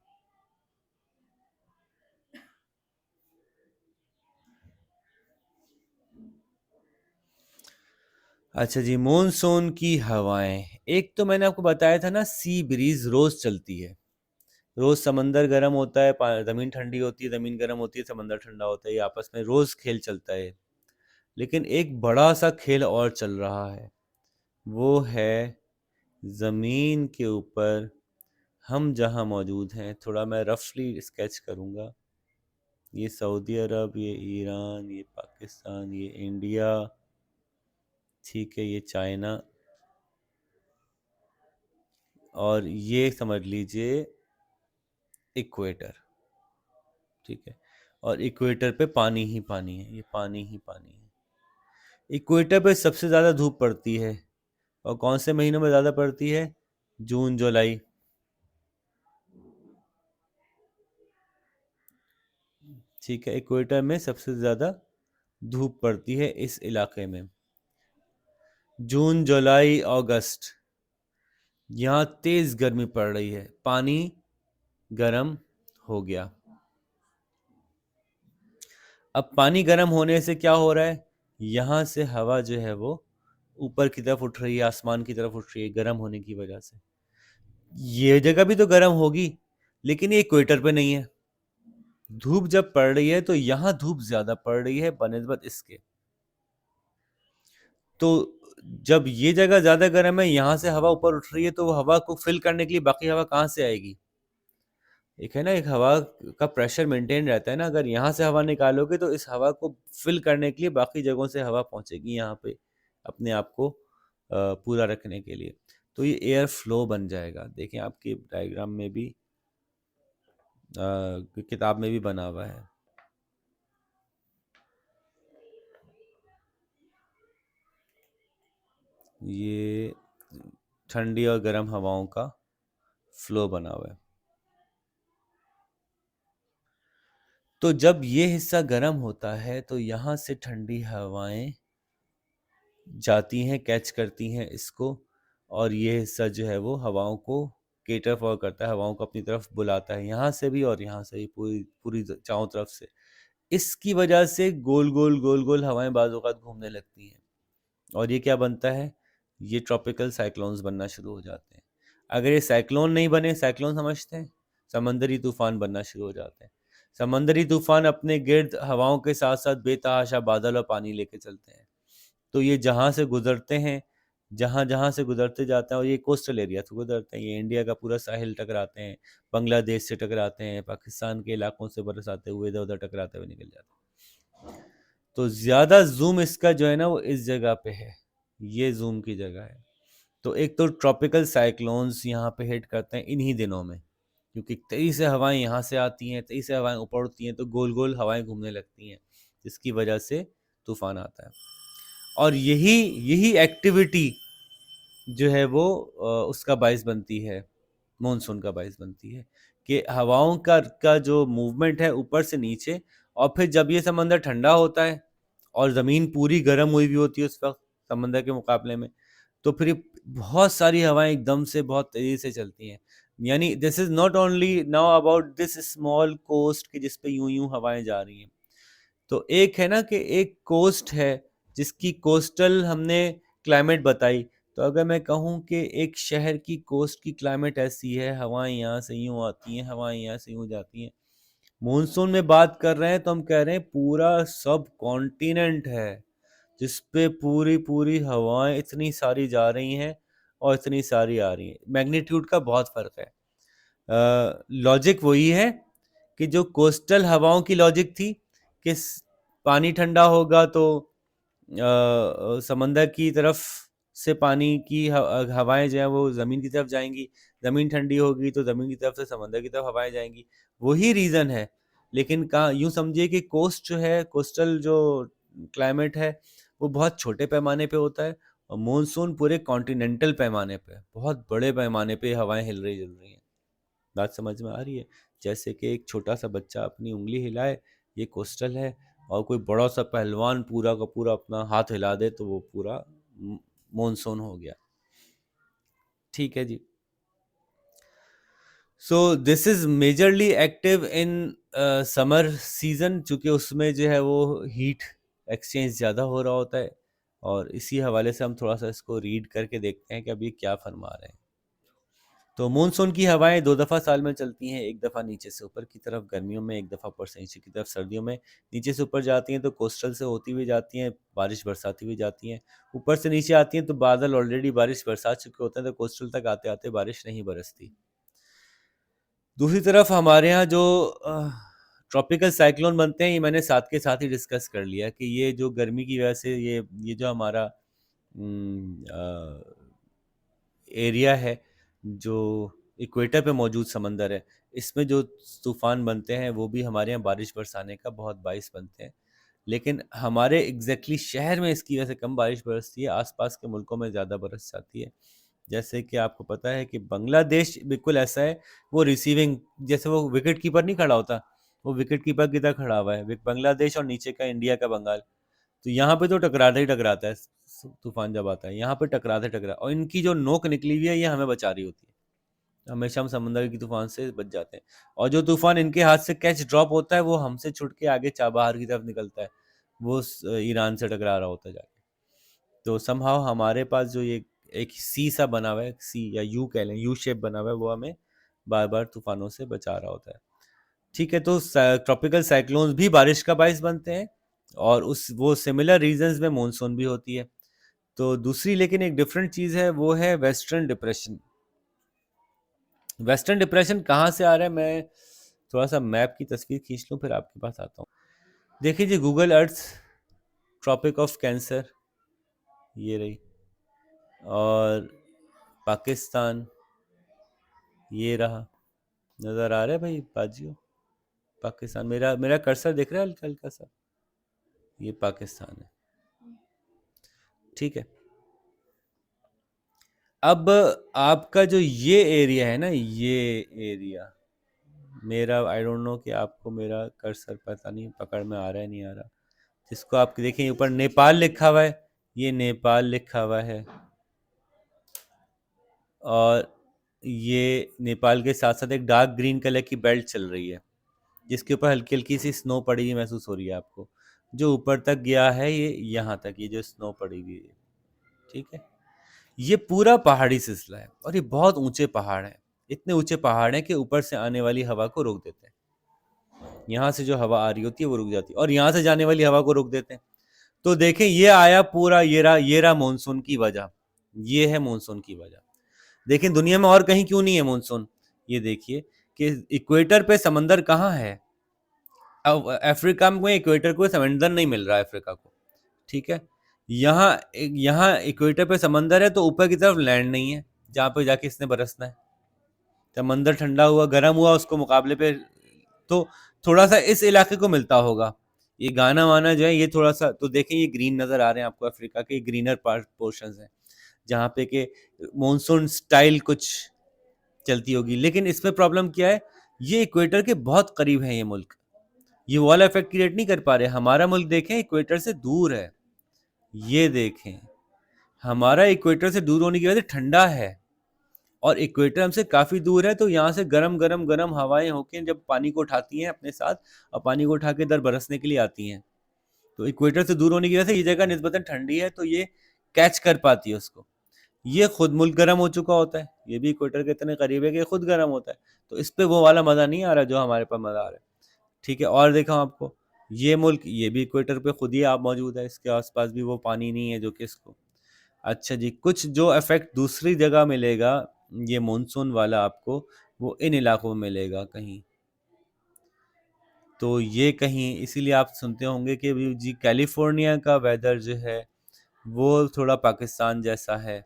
अच्छा जी, मानसून की हवाएं, एक तो मैंने आपको बताया था ना, सी ब्रीज रोज चलती है। रोज समंदर गर्म होता है, जमीन ठंडी होती है, जमीन गर्म होती है, समंदर ठंडा होता है, ये आपस में रोज खेल चलता है। लेकिन एक बड़ा सा खेल और चल रहा है, वो है जमीन के ऊपर हम जहाँ मौजूद हैं। थोड़ा मैं रफली स्केच करूँगा। ये सऊदी अरब, ये ईरान, ये पाकिस्तान, ये इंडिया, ठीक है, ये चाइना, और ये समझ लीजिए इक्वेटर। ठीक है, और इक्वेटर पे पानी ही पानी है, ये पानी ही पानी है। इक्वेटर पे सबसे ज़्यादा धूप पड़ती है, और कौन से महीनों में ज़्यादा पड़ती है? जून जुलाई। ठीक है, इक्वेटर में सबसे ज़्यादा धूप पड़ती है इस इलाके में, जून जुलाई अगस्त। यहाँ तेज़ गर्मी पड़ रही है, पानी गर्म हो गया। अब पानी गर्म होने से क्या हो रहा है, यहाँ से हवा जो है वो ऊपर की तरफ उठ रही है, आसमान की तरफ उठ रही है गर्म होने की वजह से। ये जगह भी तो गर्म होगी, लेकिन ये इक्वेटर पे नहीं है। धूप जब पड़ रही है तो यहाँ धूप ज्यादा पड़ रही है बनिस्बत इसके। तो जब ये जगह ज्यादा गर्म है, यहाँ से हवा ऊपर उठ रही है, तो वो हवा को फिल करने के लिए बाकी हवा कहाँ से आएगी? एक है ना, एक हवा का प्रेशर मेंटेन रहता है ना, अगर यहाँ से हवा निकालोगे तो इस हवा को फिल करने के लिए बाकी जगहों से हवा पहुंचेगी यहाँ पे, अपने आप को पूरा रखने के लिए। तो ये एयर फ्लो बन जाएगा। देखें आपके डायग्राम में भी, किताब में भी बना हुआ है। ये ठंडी और गर्म हवाओं का फ्लो बना हुआ है। तो जब ये हिस्सा गर्म होता है तो यहाँ से ठंडी हवाएं जाती हैं, कैच करती हैं इसको, और ये हिस्सा जो है वो हवाओं को केटर फॉर करता है, हवाओं को अपनी तरफ बुलाता है, यहाँ से भी और यहाँ से भी, पूरी पूरी चारों तरफ से। इसकी वजह से गोल गोल गोल गोल हवाएं बाज़ औक़ात घूमने लगती हैं, और ये क्या बनता है, ये ट्रॉपिकल साइक्लोन्स बनना शुरू हो जाते हैं। अगर ये साइक्लोन नहीं बने, साइक्लोन समझते हैं, समंदरी तूफान बनना शुरू हो जाते हैं। समंदरी तूफान अपने गिर्द हवाओं के साथ साथ बेतहाशा बादल और पानी लेके चलते हैं। तो ये जहाँ से गुजरते हैं, जहाँ जहाँ से गुजरते जाते हैं, और ये कोस्टल एरिया से गुजरते हैं, ये इंडिया का पूरा साहिल टकराते हैं, बांग्लादेश से टकराते हैं, पाकिस्तान के इलाकों से बरसाते हुए इधर उधर टकराते हुए निकल जाते हैं। तो ज़्यादा ज़ूम इसका जो है ना वो इस जगह पे है, ये ज़ूम की जगह है। तो एक तो ट्रॉपिकल साइक्लोन्स यहाँ पे हिट करते हैं इन्हीं दिनों में, क्योंकि तेज़ी से हवाएं यहाँ से आती हैं, तेज़ी से हवाएं ऊपर उड़ती हैं, तो गोल गोल हवाएं घूमने लगती हैं, जिसकी वजह से तूफान आता है। और यही यही एक्टिविटी जो है वो उसका बायस बनती है, मॉनसून का बायस बनती है, कि हवाओं का जो मूवमेंट है ऊपर से नीचे, और फिर जब ये समंदर ठंडा होता है और ज़मीन पूरी गर्म हुई हुई होती है उस वक्त समंदर के मुकाबले में, तो फिर ये बहुत सारी हवाएं एकदम से बहुत तेजी से चलती हैं। यानी this is not only now about this small coast की जिस पे यूं यूं हवाएं जा रही हैं। तो एक है ना कि एक कोस्ट है जिसकी कोस्टल हमने क्लाइमेट बताई, तो अगर मैं कहूँ कि एक शहर की कोस्ट की क्लाइमेट ऐसी है, हवाएं यहाँ से यूं आती हैं, हवाएं यहाँ से यूं जाती हैं। मॉनसून में बात कर रहे हैं तो हम कह रहे हैं पूरा सब कॉन्टिनेंट है जिस पे पूरी पूरी हवाएं इतनी सारी जा रही हैं और इतनी सारी आ रही हैं। मैग्नीट्यूड का बहुत फर्क है। लॉजिक वही है कि जो कोस्टल हवाओं की लॉजिक थी कि पानी ठंडा होगा तो समंदर की तरफ से पानी की हवाएं जो है वो ज़मीन की तरफ जाएंगी, ज़मीन ठंडी होगी तो ज़मीन की तरफ से समंदर की तरफ हवाएं जाएंगी, वही रीज़न है। लेकिन कहाँ यूँ समझिए कि कोस्ट जो है, कोस्टल जो क्लाइमेट है, वो बहुत छोटे पैमाने पे होता है, और मॉनसून पूरे कॉन्टिनेंटल पैमाने पे, बहुत बड़े पैमाने पे हवाएं हिल रही जल रही हैं। बात समझ में आ रही है? जैसे कि एक छोटा सा बच्चा अपनी उंगली हिलाए, ये कोस्टल है, और कोई बड़ा सा पहलवान पूरा का पूरा अपना हाथ हिला दे तो वो पूरा मॉनसून हो गया। ठीक है जी। So this is majorly active in summer season, चूंकि उसमें जो है वो हीट एक्सचेंज ज़्यादा हो रहा होता है, और इसी हवाले से हम थोड़ा सा इसको रीड करके देखते हैं कि अब ये क्या फरमा रहे हैं। तो मानसून की हवाएं दो दफ़ा साल में चलती हैं, एक दफ़ा नीचे से ऊपर की तरफ गर्मियों में, एक दफ़ा ऊपर से नीचे की तरफ सर्दियों में। नीचे से ऊपर जाती हैं तो कोस्टल से होती हुई जाती हैं, बारिश बरसाती हुई जाती हैं। ऊपर से नीचे आती हैं तो बादल ऑलरेडी बारिश बरसा चुके होते हैं, तो कोस्टल तक आते आते बारिश नहीं बरसती। दूसरी तरफ हमारे यहाँ जो ट्रॉपिकल साइक्लोन बनते हैं, ये मैंने साथ के साथ ही डिस्कस कर लिया कि ये जो गर्मी की वजह से ये जो हमारा एरिया है, जो इक्वेटर पे मौजूद समंदर है, इसमें जो तूफान बनते हैं वो भी हमारे यहाँ बारिश बरसाने का बहुत बाइस बनते हैं। लेकिन हमारे एग्जैक्टली शहर में इसकी वजह से कम बारिश बरसती है, आसपास के मुल्कों में ज़्यादा बरस जाती है। जैसे कि आपको पता है कि बांग्लादेश बिल्कुल ऐसा है, वो रिसीविंग, जैसे वो विकेट कीपर नहीं खड़ा होता, वो विकेट कीपर की तरह खड़ा हुआ है, बांग्लादेश और नीचे का इंडिया का बंगाल। तो यहाँ पे तो टकराता ही टकराता है, तूफान जब आता है यहाँ पे टकराते टकरा, और इनकी जो नोक निकली हुई है ये हमें बचा रही होती है। हमेशा हम समंदर की तूफान से बच जाते हैं, और जो तूफान इनके हाथ से कैच ड्रॉप होता है वो हमसे छुट के आगे चाबहार की तरफ निकलता है, वो ईरान से टकरा रहा होता है जाके। तो समहाउ हमारे पास जो ये एक सी सा बना हुआ है, सी या यू कह लें, यू शेप बना हुआ है, वो हमें बार बार तूफानों से बचा रहा होता है। ठीक है, तो ट्रॉपिकल साइक्लोन्स भी बारिश का बायस बनते हैं, और उस वो सिमिलर रीजंस में मॉनसून भी होती है। तो दूसरी लेकिन एक डिफरेंट चीज़ है, वो है वेस्टर्न डिप्रेशन। वेस्टर्न डिप्रेशन कहाँ से आ रहा है, मैं थोड़ा सा मैप की तस्वीर खींच लूँ फिर आपके पास आता हूँ। देखिए जी, Google Earth, tropic of cancer, ये रही, और पाकिस्तान ये रहा। नज़र आ रहा है भाई बाजियो? पाकिस्तान, मेरा मेरा कर्सर दिख रहा है हल्का हल्का सा, ये पाकिस्तान है। ठीक है, अब आपका जो ये एरिया है ना, ये एरिया मेरा, आई डोंट नो कि आपको मेरा कर्सर पता नहीं पकड़ में आ रहा है नहीं आ रहा, जिसको आप देखें ऊपर नेपाल लिखा हुआ है, ये नेपाल लिखा हुआ है, और ये नेपाल के साथ साथ एक डार्क ग्रीन कलर की बेल्ट चल रही है, जिसके ऊपर हल्की हल्की सी स्नो पड़ी हुई महसूस हो रही है आपको। जो ऊपर तक गया है ये यहाँ तक, ये जो स्नो पड़ी हुई है, ठीक है, ये पूरा पहाड़ी सिलसिला है, और ये बहुत ऊंचे पहाड़ हैं। इतने ऊंचे पहाड़ हैं कि ऊपर से आने वाली हवा को रोक देते हैं। यहाँ से जो हवा आ रही होती है वो रुक जाती है, और यहाँ से जाने वाली हवा को रोक देते हैं। तो देखें, ये आया पूरा, ये रहा मानसून की वजह, ये है मानसून की वजह। देखें दुनिया में और कहीं क्यों नहीं है मानसून, ये देखिए कि इक्वेटर पे समंदर कहाँ है, अब अफ्रीका में इक्वेटर को समंदर नहीं मिल रहा है अफ्रीका को, ठीक है। यहाँ यहाँ इक्वेटर पे समंदर है तो ऊपर की तरफ लैंड नहीं है जहाँ पे जाके इसने बरसना है। समंदर ठंडा हुआ गर्म हुआ उसको मुकाबले पे, तो थोड़ा सा इस इलाके को मिलता होगा। ये गाना वाना जो है ये थोड़ा सा, तो देखें ये ग्रीन नजर आ रहे हैं आपको, अफ्रीका के ग्रीनर पोर्शन है जहाँ पे के मॉनसून स्टाइल कुछ चलती होगी। लेकिन इसमें प्रॉब्लम क्या है, ये इक्वेटर के बहुत करीब है ये मुल्क, ये वाला इफेक्ट क्रिएट नहीं कर पा रहे। हमारा मुल्क देखें इक्वेटर से दूर है, ये देखें हमारा इक्वेटर से दूर होने की वजह से ठंडा है, और इक्वेटर हमसे काफी दूर है, तो यहाँ से गरम गरम गरम हवाएं होके जब पानी को उठाती हैं अपने साथ, और पानी को उठा के इधर बरसने के लिए आती हैं, तो इक्वेटर से दूर होने की वजह से ये जगह निस्बतन ठंडी है, तो ये कैच कर पाती है उसको। ये खुद मुल्क गर्म हो चुका होता है, ये भी इक्वेटर के इतने करीब है कि खुद गर्म होता है, तो इस पे वो वाला मजा नहीं आ रहा जो हमारे पास मजा आ रहा है, ठीक है। और देखा आपको ये मुल्क, ये भी इक्वेटर पे खुद ही आप मौजूद है, इसके आसपास भी वो पानी नहीं है जो कि इसको, अच्छा जी, कुछ जो इफेक्ट दूसरी जगह मिलेगा ये मॉनसून वाला आपको, वो इन इलाकों में मिलेगा कहीं, तो ये कहीं इसीलिए आप सुनते होंगे कि जी कैलिफोर्निया का वेदर जो है वो थोड़ा पाकिस्तान जैसा है।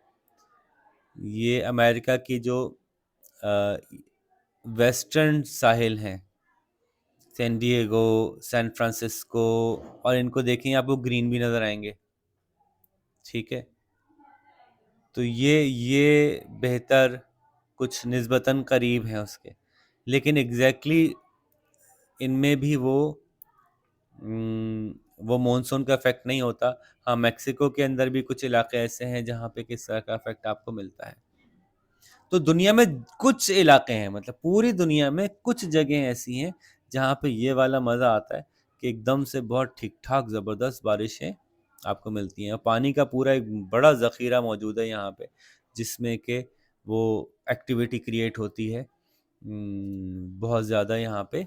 ये अमेरिका की जो वेस्टर्न साहिल हैं, सैन डिएगो, सैन फ्रांसिस्को, और इनको देखें आपको ग्रीन भी नज़र आएंगे, ठीक है। तो ये बेहतर कुछ निस्बतन करीब हैं उसके, लेकिन एग्जैक्टली इनमें भी वो मॉनसून का इफेक्ट नहीं होता। हाँ, मैक्सिको के अंदर भी कुछ इलाके ऐसे हैं जहाँ पे किस तरह का इफेक्ट आपको मिलता है। तो दुनिया में कुछ इलाके हैं, मतलब पूरी दुनिया में कुछ जगह ऐसी हैं जहाँ पे ये वाला मज़ा आता है कि एकदम से बहुत ठीक ठाक ज़बरदस्त बारिशें आपको मिलती हैं, पानी का पूरा एक बड़ा ज़ख़ीरा मौजूद है यहाँ पे, जिसमें कि वो एक्टिविटी क्रिएट होती है बहुत ज़्यादा यहाँ पे।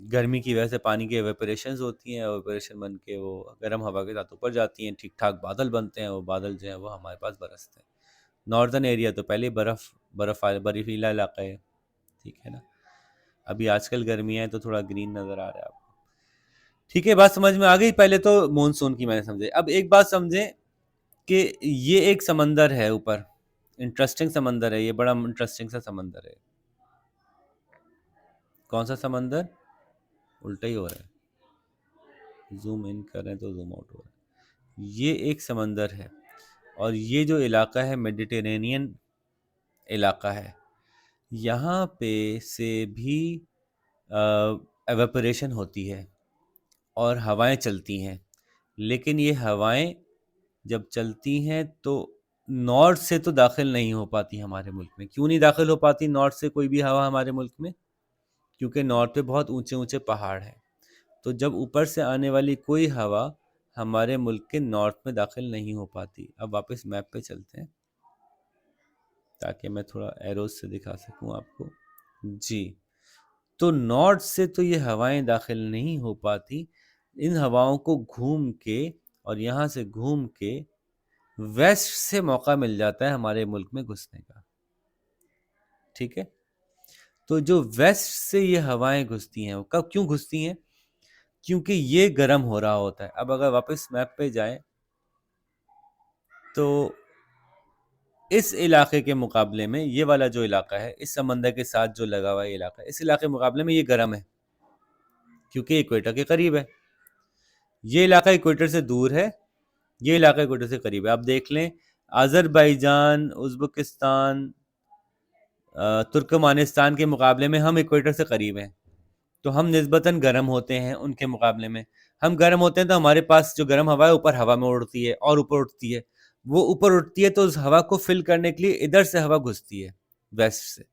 गर्मी की वजह से पानी की एवेपोरेशंस होती हैं, एवेपोरेशन बन के वो गर्म हवा के साथ ऊपर जाती हैं, ठीक ठाक बादल बनते हैं, वो बादल जो है वो हमारे पास बरसते हैं। नॉर्दर्न एरिया तो पहले बर्फीला इलाका है, ठीक है ना। अभी आजकल गर्मियाँ हैं तो थोड़ा ग्रीन नज़र आ रहा है आपको, ठीक है। बात समझ में आ गई। पहले तो मॉनसून की मैंने समझे, अब एक बात समझें कि ये एक समंदर है ऊपर, इंटरेस्टिंग समंदर है ये, बड़ा इंटरेस्टिंग सा समंदर है। कौन सा समंदर? उल्टा ही हो रहा है, जूम इन कर रहे हैं तो जूम आउट हो रहा है। ये एक समंदर है, और ये जो इलाका है मेडिटेरेनियन इलाका है, यहाँ पे से भी एवेपोरेशन होती है और हवाएं चलती हैं, लेकिन ये हवाएं जब चलती हैं तो नॉर्थ से तो दाखिल नहीं हो पाती हमारे मुल्क में। क्यों नहीं दाखिल हो पाती नॉर्थ से कोई भी हवा हमारे मुल्क में? क्योंकि नॉर्थ पे बहुत ऊंचे ऊंचे पहाड़ हैं, तो जब ऊपर से आने वाली कोई हवा हमारे मुल्क के नॉर्थ में दाखिल नहीं हो पाती। अब वापस मैप पे चलते हैं ताकि मैं थोड़ा एरोज से दिखा सकूं आपको जी। तो नॉर्थ से तो ये हवाएं दाखिल नहीं हो पाती, इन हवाओं को घूम के और यहाँ से घूम के वेस्ट से मौका मिल जाता है हमारे मुल्क में घुसने का, ठीक है। तो जो वेस्ट से ये हवाएं घुसती हैं, वो कब क्यों घुसती हैं? क्योंकि ये गर्म हो रहा होता है। अब अगर वापस मैप पे जाएं तो इस इलाके के मुकाबले में ये वाला जो इलाका है, इस समंदर के साथ जो लगा हुआ इलाका है, इस इलाके के मुकाबले में ये गर्म है क्योंकि इक्वेटर के करीब है। ये इलाका इक्वेटर से दूर है, ये इलाका इक्वेटर से करीब है। आप देख लें अजरबैजान, उज्बेकिस्तान, तुर्कमानिस्तान के मुकाबले में हम इक्वेटर से करीब हैं, तो हम निस्बतन गर्म होते हैं उनके मुकाबले में। हम गर्म होते हैं तो हमारे पास जो गर्म हवा है ऊपर हवा में उड़ती है और ऊपर उठती है, वो ऊपर उठती है तो उस हवा को फिल करने के लिए इधर से हवा घुसती है वेस्ट से,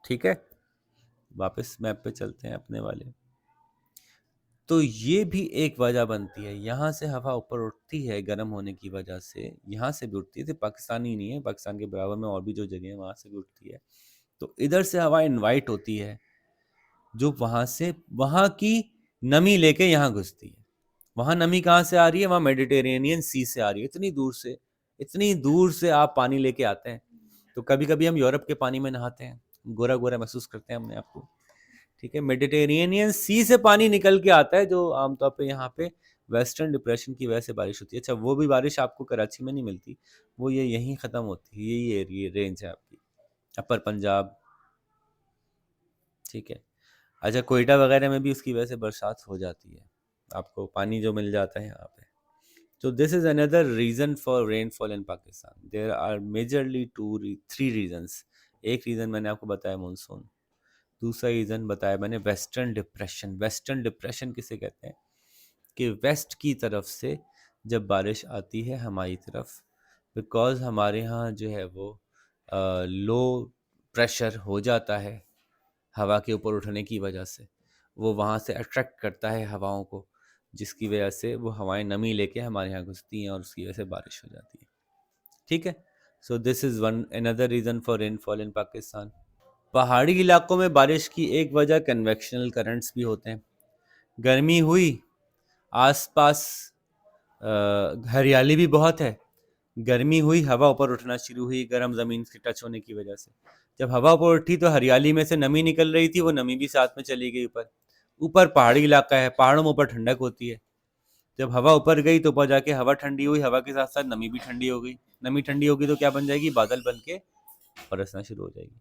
ठीक है। वापस मैप पे चलते हैं अपने वाले। तो ये भी एक वजह बनती है, यहाँ से हवा ऊपर उठती है गर्म होने की वजह से, यहाँ से भी उठती है, तो पाकिस्तान ही नहीं है, पाकिस्तान के बराबर में और भी जो जगह है वहाँ से भी उठती है, तो इधर से हवा इनवाइट होती है जो वहाँ से वहाँ की नमी लेके यहाँ घुसती है। वहाँ नमी कहाँ से आ रही है? वहाँ मेडिटेरेनियन सी से आ रही है, इतनी दूर से, इतनी दूर से आप पानी लेके आते हैं। तो कभी कभी हम यूरोप के पानी में नहाते हैं, गोरा गोरा महसूस करते हैं अपने आप को, ठीक है, मेडिटेरेनियन सी से पानी निकल के आता है जो आमतौर पे यहाँ पे वेस्टर्न डिप्रेशन की वजह से बारिश होती है। अच्छा, वो भी बारिश आपको कराची में नहीं मिलती, वो ये यहीं ख़त्म होती है, यही एरिया रेंज है आपकी, अपर पंजाब। ठीक है। अच्छा, कोयटा वगैरह में भी उसकी वजह से बरसात हो जाती है, आपको पानी जो मिल जाता है यहाँ पे। So this is another reason for rainfall in Pakistan. There are majorly three reasons. एक रीज़न मैंने आपको बताया मानसून, दूसरा रीज़न बताया मैंने वेस्टर्न डिप्रेशन। वेस्टर्न डिप्रेशन किसे कहते हैं कि वेस्ट की तरफ से जब बारिश आती है हमारी तरफ, बिकॉज़ हमारे यहाँ जो है वो लो प्रेशर हो जाता है हवा के ऊपर उठने की वजह से, वो वहाँ से अट्रैक्ट करता है हवाओं को, जिसकी वजह से वो हवाएं नमी लेके हमारे यहाँ घुसती हैं और उसकी वजह से बारिश हो जाती है। ठीक है। So this is one another reason for rainfall in Pakistan. पहाड़ी इलाकों में बारिश की एक वजह कन्वेक्शनल करंट्स भी होते हैं। गर्मी हुई, आसपास हरियाली भी बहुत है, गर्मी हुई, हवा ऊपर उठना शुरू हुई गर्म ज़मीन के टच होने की वजह से। जब हवा ऊपर उठी तो हरियाली में से नमी निकल रही थी, वो नमी भी साथ में चली गई ऊपर। ऊपर पहाड़ी इलाका है, पहाड़ों में ऊपर ठंडक होती है। जब हवा ऊपर गई तो ऊपर जाके हवा ठंडी हुई, हवा के साथ साथ नमी भी ठंडी हो गई। नमी ठंडी होगी तो क्या बन जाएगी, बादल बन के बरसना शुरू हो जाएगी।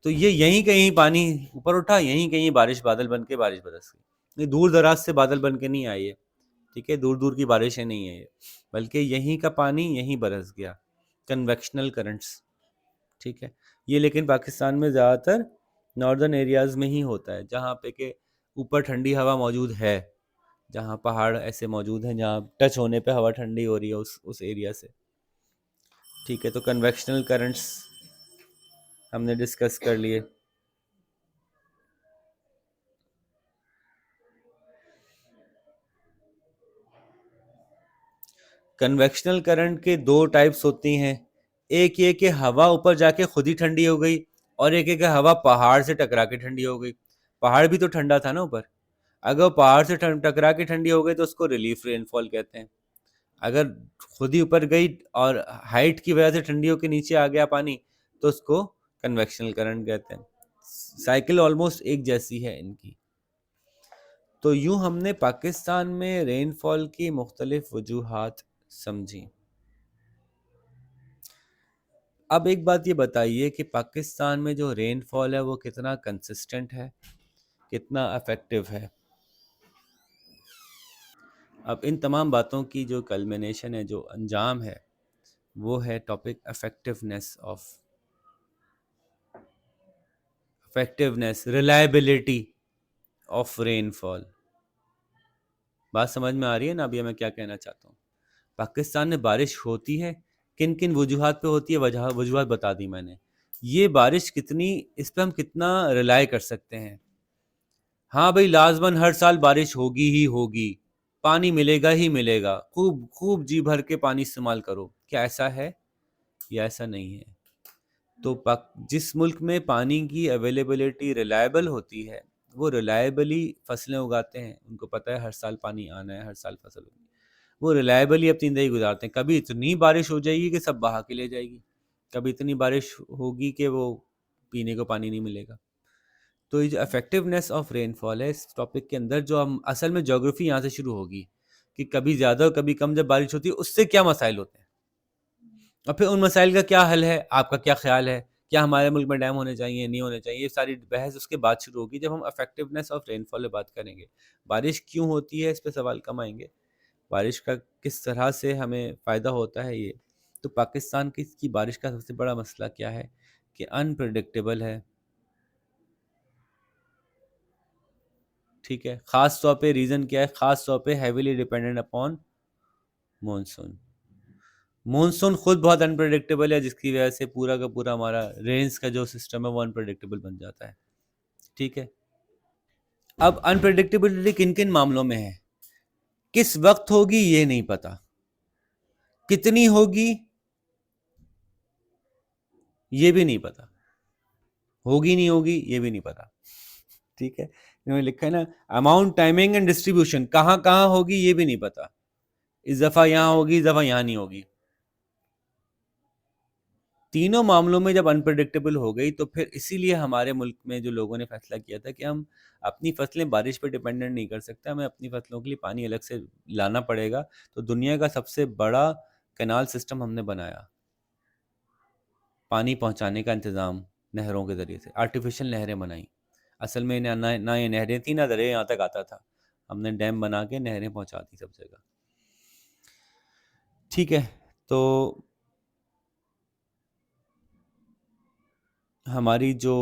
तो ये यहीं कहीं पानी ऊपर उठा, यहीं कहीं बारिश बादल बन के बारिश बरस गई। ये दूर दराज से बादल बन के नहीं आई है, ठीक है, दूर दूर की बारिशें नहीं है ये, बल्कि यहीं का पानी यहीं बरस गया, कन्वेक्शनल करंट्स। ठीक है। ये लेकिन पाकिस्तान में ज़्यादातर नॉर्दर्न एरियाज़ में ही होता है, जहाँ पे के ऊपर ठंडी हवा मौजूद है, जहाँ पहाड़ ऐसे मौजूद हैं जहाँ टच होने पे हवा ठंडी हो रही है उस एरिया से। ठीक है, तो कन्वेक्शनल करंट्स हमने डिस्कस कर लिए। कन्वेक्शनल करंट के दो टाइप्स होती हैं, एक ये कि हवा ऊपर जाके खुद ही ठंडी हो गई, और एक कि हवा पहाड़ से टकरा के ठंडी हो गई। पहाड़ भी तो ठंडा था ना ऊपर, अगर वो पहाड़ से टकरा के ठंडी हो गई तो उसको रिलीफ रेनफॉल कहते हैं। अगर खुद ही ऊपर गई और हाइट की वजह से ठंडी होकर नीचे आ गया पानी, तो उसको कन्वेक्शनल करंट कहते हैं। साइकिल ऑलमोस्ट एक जैसी है इनकी। तो यूं हमने पाकिस्तान में रेनफॉल की मुख्तलिफ वजूहात समझी। अब एक बात ये बताइए कि पाकिस्तान में जो रेनफॉल है वो कितना कंसिस्टेंट है, कितना इफेक्टिव है। अब इन तमाम बातों की जो कल्मिनेशन है, जो अंजाम है, वो है topic effectiveness, reliability of rainfall. बात समझ में आ रही है ना अभी मैं क्या कहना चाहता हूँ। पाकिस्तान में बारिश होती है, किन किन वजूहात पे होती है, वजूहात बता दी मैंने। ये बारिश कितनी, इस पे हम कितना रिलाय कर सकते हैं। हाँ भाई, लाजमन हर साल बारिश होगी ही होगी, पानी मिलेगा ही मिलेगा, खूब खूब जी भर के पानी इस्तेमाल करो, क्या ऐसा है या ऐसा नहीं है। तो जिस मुल्क में पानी की अवेलेबिलिटी रिलायबल होती है, वो रिलायबली फसलें उगाते हैं, उनको पता है हर साल पानी आना है, हर साल फसल होगी, वो रिलायबली अपनी ज़िंदगी गुजारते हैं। कभी इतनी बारिश हो जाएगी कि सब बहा के ले जाएगी, कभी इतनी बारिश होगी कि वो पीने को पानी नहीं मिलेगा। तो ये जो इफेक्टिवनेस ऑफ रेनफॉल है, इस टॉपिक के अंदर जो हम असल में ज्योग्राफी यहाँ से शुरू होगी कि कभी ज़्यादा और कभी कम जब बारिश होती है उससे क्या मसाइल होते हैं, और फिर उन मसाइल का क्या हल है, आपका क्या ख्याल है, क्या हमारे मुल्क में डैम होने चाहिए, नहीं होने चाहिए, ये सारी बहस उसके बाद शुरू होगी जब हम इफेक्टिवनेस ऑफ रेनफॉल पे बात करेंगे। बारिश क्यों होती है, इस पे सवाल कम आएंगे, बारिश का किस तरह से हमें फ़ायदा होता है ये। तो पाकिस्तान की बारिश का सबसे बड़ा मसला क्या है कि अनप्रडिक्टेबल है। ठीक है, ख़ास तौर पे रीज़न क्या है, ख़ास तौर पे heavily dependent upon monsoon. Monsoon खुद बहुत अनप्रडिक्टेबल है, जिसकी वजह से पूरा का पूरा हमारा रेंज का जो सिस्टम है वो अनप्रडिक्टेबल बन जाता है। ठीक है। अब अनप्रडिक्टेबिलिटी किन किन मामलों में है, किस वक्त होगी ये नहीं पता, कितनी होगी ये भी नहीं पता, होगी नहीं होगी ये भी नहीं पता। ठीक है, इन्होंने लिखा है ना, अमाउंट, टाइमिंग एंड डिस्ट्रीब्यूशन, कहाँ कहाँ होगी ये भी नहीं पता, इस दफ़ा यहाँ होगी, इस दफ़ा यहाँ नहीं होगी। तीनों मामलों में जब अनप्रेडिक्टेबल हो गई तो फिर इसीलिए हमारे मुल्क में जो लोगों ने फैसला किया था कि हम अपनी फसलें बारिश पर डिपेंडेंट नहीं कर सकते, हमें अपनी फसलों के लिए पानी अलग से लाना पड़ेगा। तो दुनिया का सबसे बड़ा कैनाल सिस्टम हमने बनाया, पानी पहुंचाने का इंतज़ाम नहरों के ज़रिए से, आर्टिफिशियल नहरें बनाई। असल में ना ये नहरें थी ना दरिया यहाँ तक आता था, हमने डैम बना के नहरें पहुंचा दी सब जगह। ठीक है, तो हमारी जो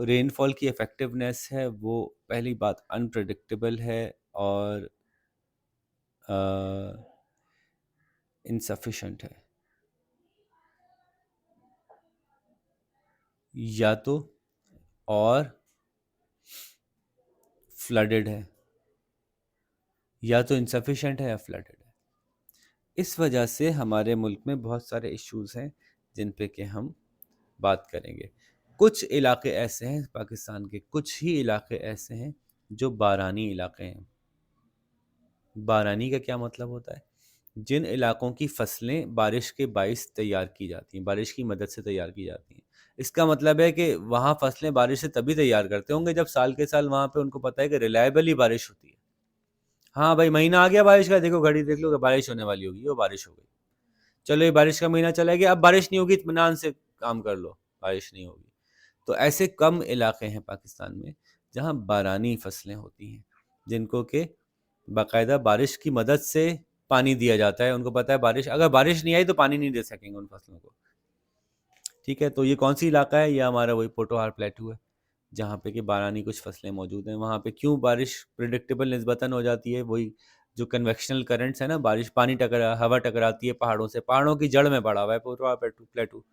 रेनफॉल की इफ़ेक्टिवनेस है वो पहली बात अनप्रेडिक्टेबल है और इनसफिशेंट है। या तो और फ्लडेड है, या तो इनसफिशेंट है या फ्लडेड है। इस वजह से हमारे मुल्क में बहुत सारे इश्यूज़ हैं जिन पे कि हम बात करेंगे। कुछ इलाके ऐसे हैं पाकिस्तान के, कुछ ही इलाके ऐसे हैं जो बारानी इलाके हैं। बारानी का क्या मतलब होता है? जिन इलाकों की फसलें बारिश के बाइस तैयार की जाती हैं, बारिश की मदद से तैयार की जाती हैं। इसका मतलब है कि वहाँ फसलें बारिश से तभी तैयार करते होंगे जब साल के साल वहाँ पे उनको पता है कि रिलायबल ही बारिश होती है। हाँ भाई, महीना आ गया बारिश का, देखो घड़ी देख लो कि बारिश होने वाली होगी, वो बारिश हो गई। चलो ये बारिश का महीना चला गया, अब बारिश नहीं होगी, इत्मीनान से काम कर लो, बारिश नहीं होगी। तो ऐसे कम इलाके हैं पाकिस्तान में जहाँ बारानी फसलें होती हैं, जिनको कि बाकायदा बारिश की मदद से पानी दिया जाता है। उनको पता है बारिश, अगर बारिश नहीं आई तो पानी नहीं दे सकेंगे उन फसलों को। ठीक है, तो ये कौन सी इलाका है? ये हमारा वही पोटोहार प्लेटू है, जहाँ पे कि बारानी कुछ फसलें मौजूद हैं। वहाँ पे क्यों बारिश प्रिडिक्टेबल निस्बतन हो जाती है? वही जो कन्वेक्शनल करंट्स है ना, बारिश पानी टकरा हवा टकराती है पहाड़ों से, पहाड़ों की जड़ में पड़ा हुआ है पोटोहार प्लेटू प्लेटू।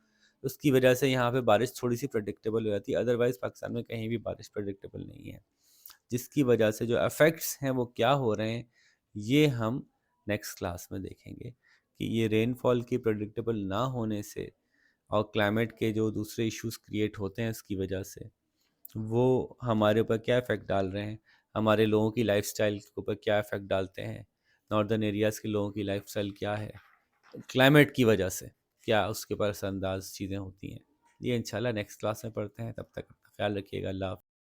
उसकी वजह से यहाँ पे बारिश थोड़ी सी प्रिडिक्टेबल हो जाती है, अदरवाइज पाकिस्तान में कहीं भी बारिश प्रिडिक्टेबल नहीं है। जिसकी वजह से जो इफ़ेक्ट्स हैं वो क्या हो रहे हैं, ये हम नेक्स्ट क्लास में देखेंगे कि ये रेनफॉल की प्रेडिक्टेबल ना होने से और क्लाइमेट के जो दूसरे इश्यूज क्रिएट होते हैं इसकी वजह से, वो हमारे ऊपर क्या इफ़ेक्ट डाल रहे हैं, हमारे लोगों की लाइफस्टाइल के ऊपर क्या इफ़ेक्ट डालते हैं, नॉर्दर्न एरियाज़ के लोगों की लाइफस्टाइल क्या है, क्लाइमेट की वजह से क्या उसके ऊपर असरअंदाज चीज़ें होती हैं। ये इंशाल्लाह नेक्स्ट क्लास में पढ़ते हैं। तब तक अपना ख्याल रखिएगा। अल्लाह हाफ़िज़।